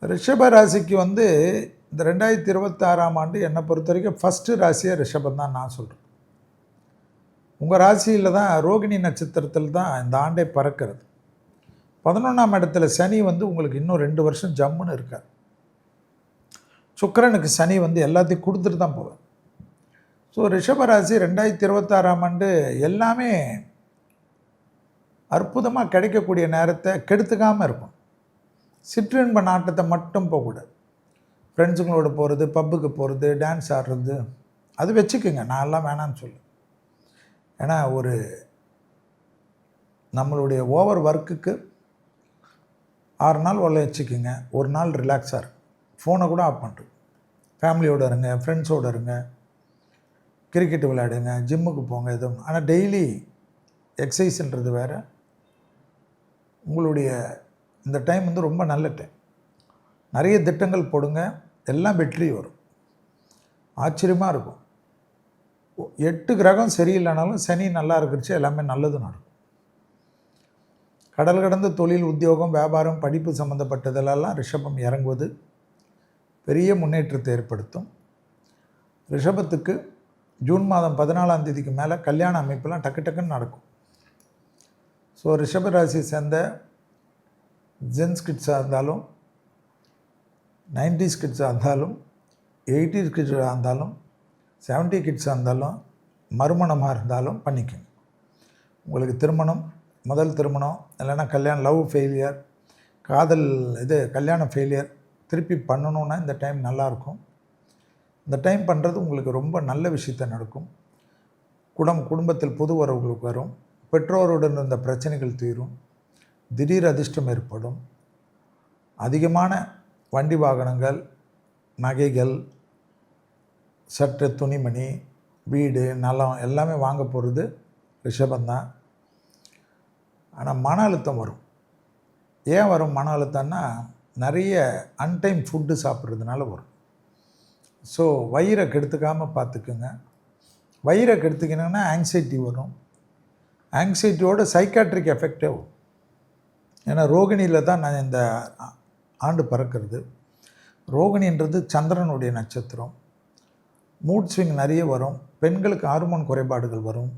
ரிஷப ராசிக்கு வந்து இந்த 2026ஆம் ஆண்டு என்னை பொறுத்த வரைக்கும் ஃபஸ்ட்டு ராசியே ரிஷபம் தான் நான் சொல்கிறேன். உங்கள் ராசியில் தான் ரோகிணி நட்சத்திரத்தில் தான் இந்த ஆண்டே பறக்கிறது. 11ஆம் இடத்துல சனி வந்து உங்களுக்கு இன்னும் 2 வருஷம் ஜம்முன்னு இருக்கார். சுக்கிரனுக்கு சனி வந்து எல்லாத்தையும் கொடுத்துட்டு தான் போவார். ஸோ ரிஷபராசி 2026ஆம் ஆண்டு எல்லாமே அற்புதமாக கிடைக்கக்கூடிய நேரத்தை கெடுத்துக்காமல் இருக்கும். சிற்றின்ப நாட்டத்தை மட்டும் போகக்கூடாது. ஃப்ரெண்ட்ஸுங்களோட போகிறது, பப்புக்கு போகிறது, டான்ஸ் ஆடுறது அது வச்சுக்குங்க. நான் எல்லாம் வேணான்னு சொல்லு. ஏன்னா ஒரு நம்மளுடைய ஓவர் ஒர்க்குக்கு 6 நாள் உள்ள வச்சுக்குங்க, ஒரு நாள் ரிலாக்ஸாக இருக்கும். ஃபோனை கூட ஆஃப் பண்ணுறது. ஃபேமிலியோடு இருங்க, ஃப்ரெண்ட்ஸோடு இருங்க, கிரிக்கெட்டு விளையாடுங்க, ஜிம்முக்கு போங்க, எதுவும். ஆனால் டெய்லி எக்ஸசைஸ்ன்றது வேறு. உங்களுடைய இந்த டைம் வந்து ரொம்ப நல்ல டைம். நிறைய திட்டங்கள் போடுங்க, எல்லாம் வெற்றி வரும். ஆச்சரியமாக இருக்கும். 8 கிரகம் சரியில்லைனாலும் சனி நல்லா இருக்கிறச்சு எல்லாமே நல்லது நடக்கும். கடல் கடந்த தொழில், உத்தியோகம், வியாபாரம், படிப்பு சம்மந்தப்பட்டதெல்லாம் ரிஷபம் இறங்குவது பெரிய முன்னேற்றத்தை ஏற்படுத்தும். ரிஷபத்துக்கு ஜூன் மாதம் 14ஆம் தேதிக்கு மேலே கல்யாண அமைப்பெல்லாம் டக்கு டக்குன்னு நடக்கும். ஸோ ரிஷபராசியை சேர்ந்த ஜென்ஸ் கிட்ஸாக இருந்தாலும், 90s கிட்ஸாக இருந்தாலும், 80s கிட்ஸாக இருந்தாலும், 70 கிட்ஸாக இருந்தாலும், மறுமணமாக இருந்தாலும் பண்ணிக்கோங்க. உங்களுக்கு திருமணம், முதல் திருமணம் இல்லைன்னா கல்யாணம், லவ் ஃபெயிலியர், காதல் கல்யாணம் ஃபெயிலியர் திருப்பி பண்ணணுன்னா இந்த டைம் நல்லாயிருக்கும். இந்த டைம் பண்ணுறது உங்களுக்கு ரொம்ப நல்ல விஷயத்தை நடக்கும். குடும்பத்தில் புது உறவுகளுக்கு வரும். பெற்றோருடன் இருந்த பிரச்சனைகள் தீரும். திடீர் அதிர்ஷ்டம் ஏற்படும். அதிகமான வண்டி வாகனங்கள், நகைகள், சற்று துணிமணி, வீடு, நிலம் எல்லாமே வாங்க போகிறது ரிஷபந்தான். ஆனால் மன அழுத்தம் வரும். ஏன் வரும் மன அழுத்தம்னா, நிறைய அன்டைம் ஃபுட்டு சாப்பிட்றதுனால வரும். ஸோ வயிறை கெடுத்துக்காமல் பார்த்துக்குங்க. வயிறை கெடுத்துக்கினீங்கன்னா ஆங்ஸைட்டி வரும். ஆங்ஸைட்டியோட சைக்காட்ரிக் எஃபெக்டே வரும். ஏன்னா ரோகிணியில் தான் நான் இந்த ஆண்டு பறக்கிறது. ரோகிணின்றது சந்திரனுடைய நட்சத்திரம். மூட் ஸ்விங் நிறைய வரும். பெண்களுக்கு ஹார்மோன் குறைபாடுகள் வரும்.